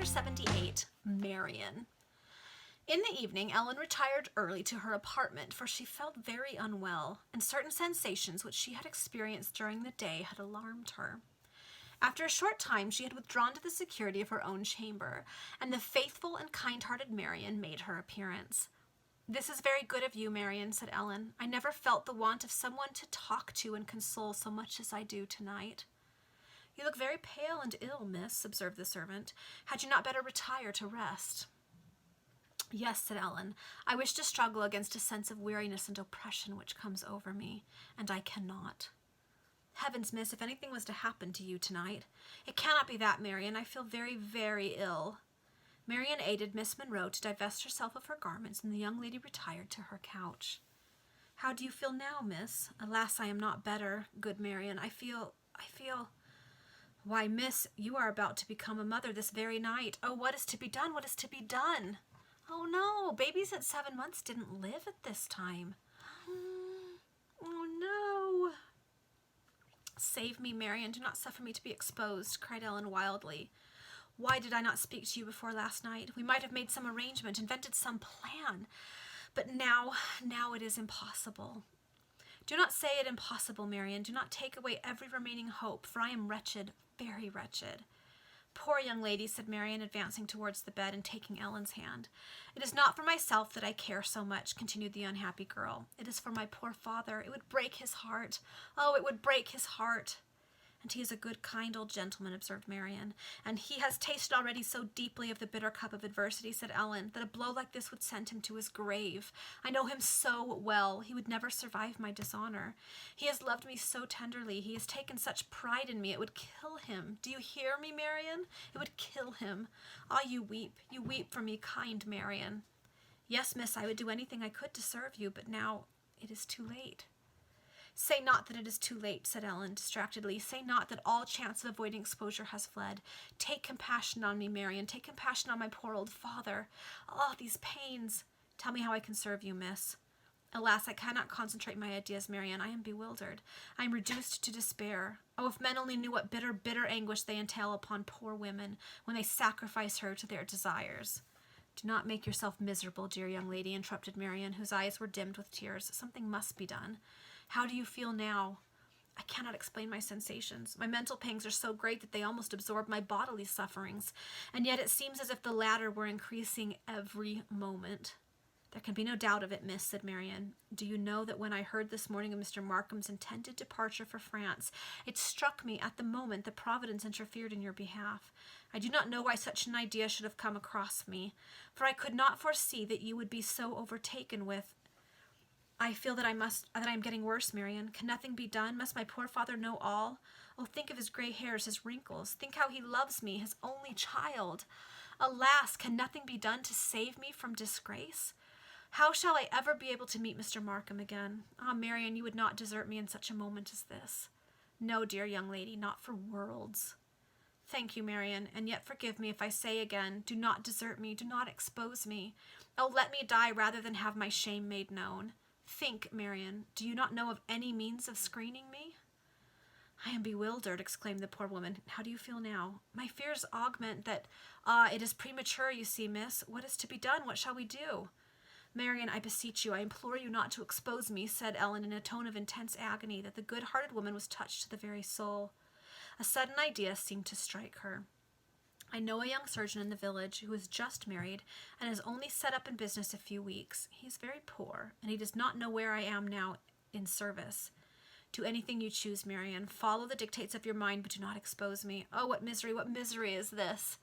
78, Marion. In the evening, Ellen retired early to her apartment, for she felt very unwell, and certain sensations which she had experienced during the day had alarmed her. After a short time, she had withdrawn to the security of her own chamber, and the faithful and kind-hearted Marion made her appearance. "This is very good of you, Marion," said Ellen. "I never felt the want of someone to talk to and console so much as I do tonight." "You look very pale and ill, miss," observed the servant. "Had you not better retire to rest?" "Yes," said Ellen. "I wish to struggle against a sense of weariness and oppression which comes over me, and I cannot." "Heavens, miss, if anything was to happen to you tonight." "It cannot be that, Marion. I feel very, very ill." Marion aided Miss Monroe to divest herself of her garments, and the young lady retired to her couch. "How do you feel now, miss?" "Alas, I am not better, good Marion. I feel... "Why, miss, you are about to become a mother this very night. Oh, what is to be done? What is to be done?" "Oh, no, babies at 7 months didn't live at this time." "Oh, no." "Save me, Marion. Do not suffer me to be exposed," cried Ellen wildly. "Why did I not speak to you before last night? We might have made some arrangement, invented some plan. But now it is impossible." "Do not say it impossible, Marion. Do not take away every remaining hope, for I am wretched, very wretched." "Poor young lady," said Marion, advancing towards the bed and taking Ellen's hand. "It is not for myself that I care so much," continued the unhappy girl. "It is for my poor father. It would break his heart. Oh, it would break his heart." "And he is a good, kind old gentleman," observed Marion. "And he has tasted already so deeply of the bitter cup of adversity," said Ellen, "that a blow like this would send him to his grave. I know him so well. He would never survive my dishonor. He has loved me so tenderly. He has taken such pride in me. It would kill him. Do you hear me, Marion? It would kill him. Ah, you weep for me, kind Marion." "Yes, miss, I would do anything I could to serve you, but now it is too late." "Say not that it is too late," said Ellen distractedly. "Say not that all chance of avoiding exposure has fled. Take compassion on me, Marion. Take compassion on my poor old father. Oh, these pains. Tell me how I can serve you, miss." "Alas, I cannot concentrate my ideas, Marion. I am bewildered. I am reduced to despair. Oh, if men only knew what bitter, bitter anguish they entail upon poor women when they sacrifice her to their desires." "Do not make yourself miserable, dear young lady," interrupted Marion, whose eyes were dimmed with tears. "Something must be done. How do you feel now?" "I cannot explain my sensations. My mental pangs are so great that they almost absorb my bodily sufferings, and yet it seems as if the latter were increasing every moment." "There can be no doubt of it, miss," said Marion. "Do you know that when I heard this morning of Mr. Markham's intended departure for France, it struck me at the moment that Providence interfered in your behalf. I do not know why such an idea should have come across me, for I could not foresee that you would be so overtaken with... I feel that I am getting worse, Marion. Can nothing be done? Must my poor father know all? Oh, think of his gray hairs, his wrinkles. Think how he loves me, his only child. Alas, can nothing be done to save me from disgrace? How shall I ever be able to meet Mr. Markham again? Ah, Marion, you would not desert me in such a moment as this." "No, dear young lady, not for worlds." "Thank you, Marion, and yet forgive me if I say again, do not desert me, do not expose me. Oh, let me die rather than have my shame made known. Think, Marion, do you not know of any means of screening me?" "I am bewildered," exclaimed the poor woman. "How do you feel now?" "My fears augment that... Ah, it is premature, you see, miss. What is to be done? What shall we do?" "Marion, I beseech you, I implore you not to expose me," said Ellen in a tone of intense agony that the good-hearted woman was touched to the very soul. A sudden idea seemed to strike her. "I know a young surgeon in the village who is just married and has only set up in business a few weeks. He is very poor, and he does not know where I am now in service. Do anything you choose, Marion. Follow the dictates of your mind, but do not expose me. Oh, what misery is this!"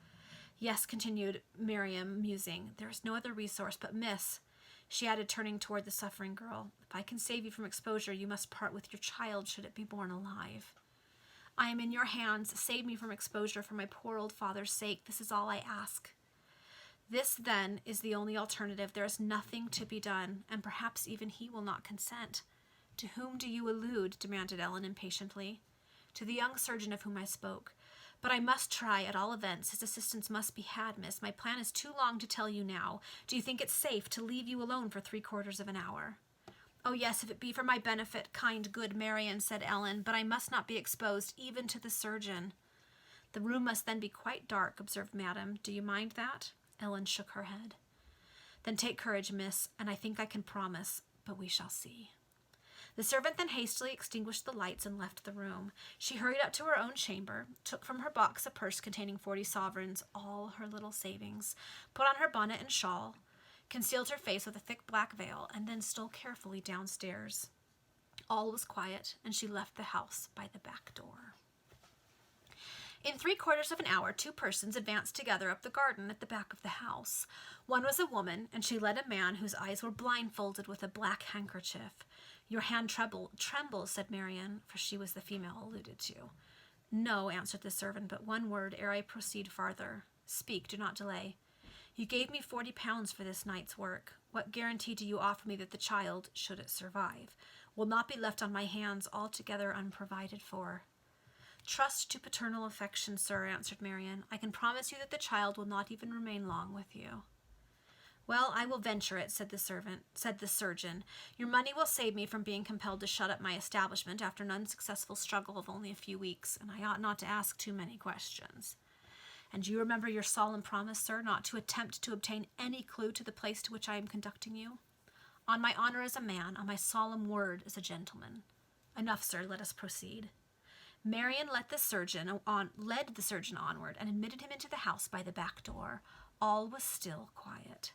"Yes," continued Marion, musing, "there is no other resource, but miss," she added, turning toward the suffering girl, "if I can save you from exposure, you must part with your child should it be born alive. I am in your hands. Save me from exposure for my poor old father's sake. This is all I ask." "This, then, is the only alternative. There is nothing to be done, and perhaps even he will not consent." "To whom do you allude?" demanded Ellen impatiently. "To the young surgeon of whom I spoke. But I must try, at all events. His assistance must be had, miss. My plan is too long to tell you now. Do you think it safe to leave you alone for 3/4 of an hour?" "Oh, yes, if it be for my benefit, kind, good Marion," said Ellen, "but I must not be exposed even to the surgeon." The room must then be quite dark, observed Madame. Do you mind that? Ellen shook her head. Then take courage, miss, and I think I can promise, but we shall see. The servant then hastily extinguished the lights and left the room. She hurried up to her own chamber, took from her box a purse containing 40 sovereigns, all her little savings, put on her bonnet and shawl, concealed her face with a thick black veil, and then stole carefully downstairs. All was quiet, and she left the house by the back door. In 3/4 of an hour, 2 persons advanced together up the garden at the back of the house. One was a woman, and she led a man whose eyes were blindfolded with a black handkerchief. Your hand trembles, said Marian, for she was the female alluded to. No, answered the servant, but one word ere I proceed farther. Speak, do not delay. You gave me 40 pounds for this night's work. What guarantee do you offer me that the child, should it survive, will not be left on my hands altogether unprovided for? Trust to paternal affection, sir, answered Marian. I can promise you that the child will not even remain long with you. Well, I will venture it, said the surgeon. Your money will save me from being compelled to shut up my establishment after an unsuccessful struggle of only a few weeks, and I ought not to ask too many questions. And you remember your solemn promise, sir, not to attempt to obtain any clue to the place to which I am conducting you? On my honor as a man, on my solemn word as a gentleman. Enough, sir, let us proceed. Marian led the surgeon onward and admitted him into the house by the back door. All was still quiet.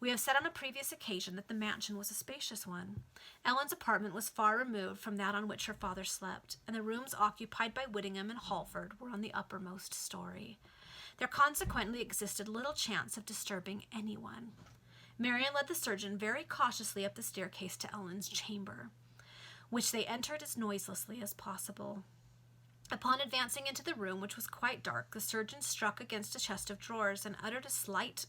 We have said on a previous occasion that the mansion was a spacious one. Ellen's apartment was far removed from that on which her father slept, and the rooms occupied by Whittingham and Halford were on the uppermost story. There consequently existed little chance of disturbing anyone. Marian led the surgeon very cautiously up the staircase to Ellen's chamber, which they entered as noiselessly as possible. Upon advancing into the room, which was quite dark, the surgeon struck against a chest of drawers and uttered a slight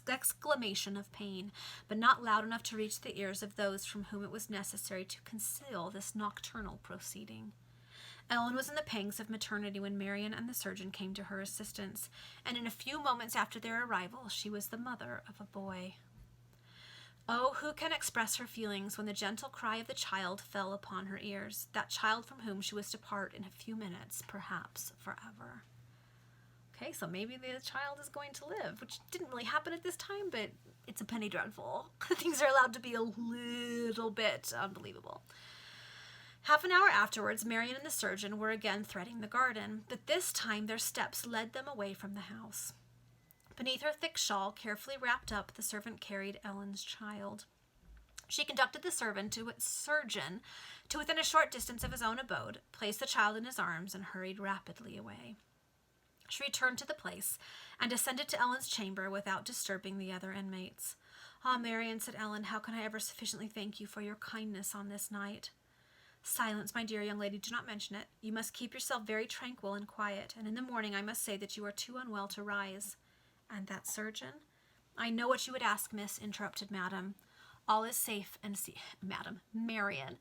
exclamation of pain, but not loud enough to reach the ears of those from whom it was necessary to conceal this nocturnal proceeding. Ellen was in the pangs of maternity when Marian and the surgeon came to her assistance, and in a few moments after their arrival she was the mother of a boy. Oh, who can express her feelings when the gentle cry of the child fell upon her ears, that child from whom she was to part in a few minutes, perhaps forever. Okay, so maybe the child is going to live, which didn't really happen at this time, but it's a penny dreadful. Things are allowed to be a little bit unbelievable. Half an hour afterwards, Marian and the surgeon were again threading the garden, but this time their steps led them away from the house. Beneath her thick shawl, carefully wrapped up, the servant carried Ellen's child. She conducted the surgeon to within a short distance of his own abode, placed the child in his arms, and hurried rapidly away. She returned to the place and ascended to Ellen's chamber without disturbing the other inmates. Ah, Marian, said Ellen, how can I ever sufficiently thank you for your kindness on this night? Silence, my dear young lady, do not mention it. You must keep yourself very tranquil and quiet, and in the morning I must say that you are too unwell to rise. And that surgeon? I know what you would ask, miss, interrupted Madame. All is safe and Marian.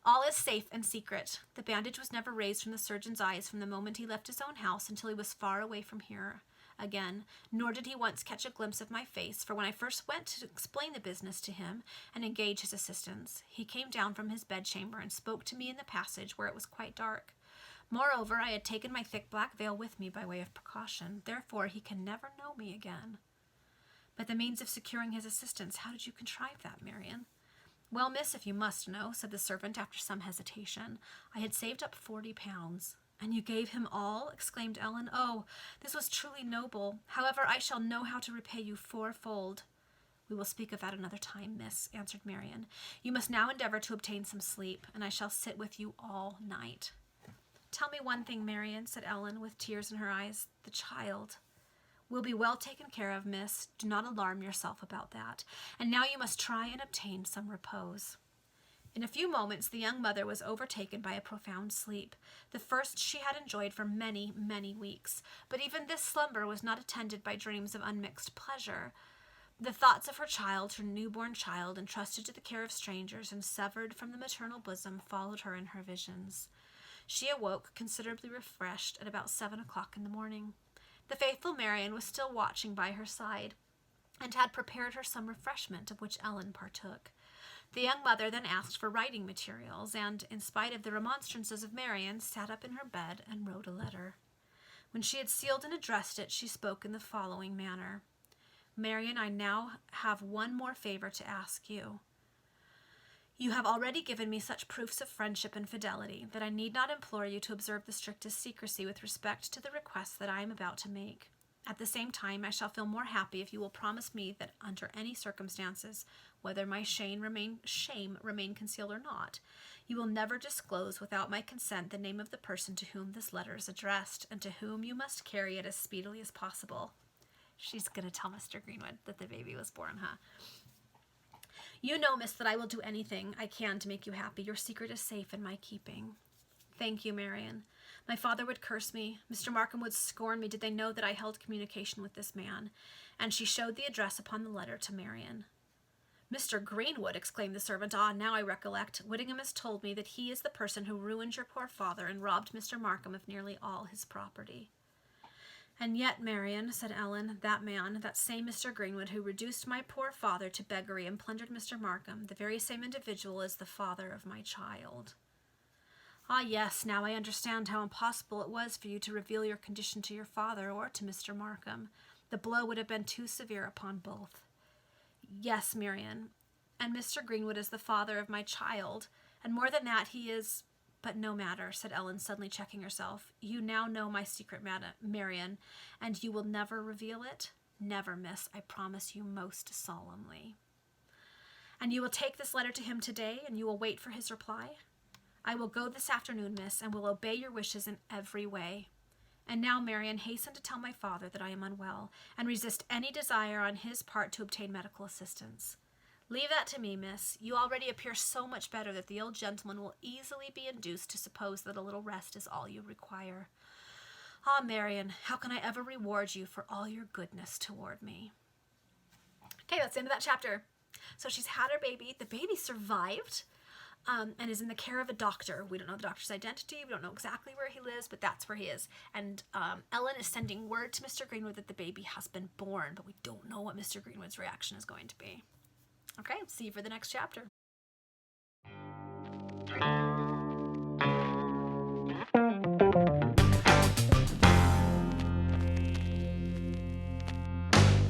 All is safe and secret. The bandage was never raised from the surgeon's eyes from the moment he left his own house until he was far away from here again, nor did he once catch a glimpse of my face, for when I first went to explain the business to him and engage his assistance, he came down from his bedchamber and spoke to me in the passage where it was quite dark. Moreover, I had taken my thick black veil with me by way of precaution. Therefore, he can never know me again. But the means of securing his assistance, how did you contrive that, Marian? Well, miss, if you must know, said the servant after some hesitation, I had saved up 40 pounds. And you gave him all? Exclaimed Ellen. Oh, this was truly noble. However, I shall know how to repay you fourfold. We will speak of that another time, miss, answered Marian. You must now endeavor to obtain some sleep, and I shall sit with you all night. Tell me one thing, Marian, said Ellen, with tears in her eyes. The child will be well taken care of, miss. Do not alarm yourself about that. And now you must try and obtain some repose. In a few moments, the young mother was overtaken by a profound sleep, the first she had enjoyed for many, many weeks. But even this slumber was not attended by dreams of unmixed pleasure. The thoughts of her newborn child, entrusted to the care of strangers and severed from the maternal bosom, followed her in her visions. She awoke, considerably refreshed, at about 7 o'clock in the morning. The faithful Marian was still watching by her side, and had prepared her some refreshment, of which Ellen partook. The young mother then asked for writing materials, and, in spite of the remonstrances of Marian, sat up in her bed and wrote a letter. When she had sealed and addressed it, she spoke in the following manner. Marian, I now have one more favor to ask you. You have already given me such proofs of friendship and fidelity that I need not implore you to observe the strictest secrecy with respect to the request that I am about to make. At the same time, I shall feel more happy if you will promise me that under any circumstances, whether my shame remain concealed or not, you will never disclose without my consent the name of the person to whom this letter is addressed, and to whom you must carry it as speedily as possible. She's going to tell Mr. Greenwood that the baby was born, huh? You know, miss, that I will do anything I can to make you happy. Your secret is safe in my keeping. Thank you, Marian. My father would curse me. Mr. Markham would scorn me did they know that I held communication with this man. And she showed the address upon the letter to Marian. Mr. Greenwood, exclaimed the servant. Ah, now I recollect. Whittingham has told me that he is the person who ruined your poor father and robbed Mr. Markham of nearly all his property. And yet, Marian, said Ellen, that man, that same Mr. Greenwood who reduced my poor father to beggary and plundered Mr. Markham, the very same individual is the father of my child. Ah, yes, now I understand how impossible it was for you to reveal your condition to your father or to Mr. Markham. The blow would have been too severe upon both. Yes, Marian, and Mr. Greenwood is the father of my child, and more than that, he is... But no matter, said Ellen, suddenly checking herself. You now know my secret, Marian, and you will never reveal it? Never, miss, I promise you most solemnly. And you will take this letter to him today, and you will wait for his reply? I will go this afternoon, miss, and will obey your wishes in every way. And now, Marian, hasten to tell my father that I am unwell, and resist any desire on his part to obtain medical assistance. Leave that to me, miss. You already appear so much better that the old gentleman will easily be induced to suppose that a little rest is all you require. Ah, Marian, how can I ever reward you for all your goodness toward me? Okay, that's the end of that chapter. So she's had her baby. The baby survived and is in the care of a doctor. We don't know the doctor's identity. We don't know exactly where he lives, but that's where he is. And Ellen is sending word to Mr. Greenwood that the baby has been born, but we don't know what Mr. Greenwood's reaction is going to be. Okay, see you for the next chapter.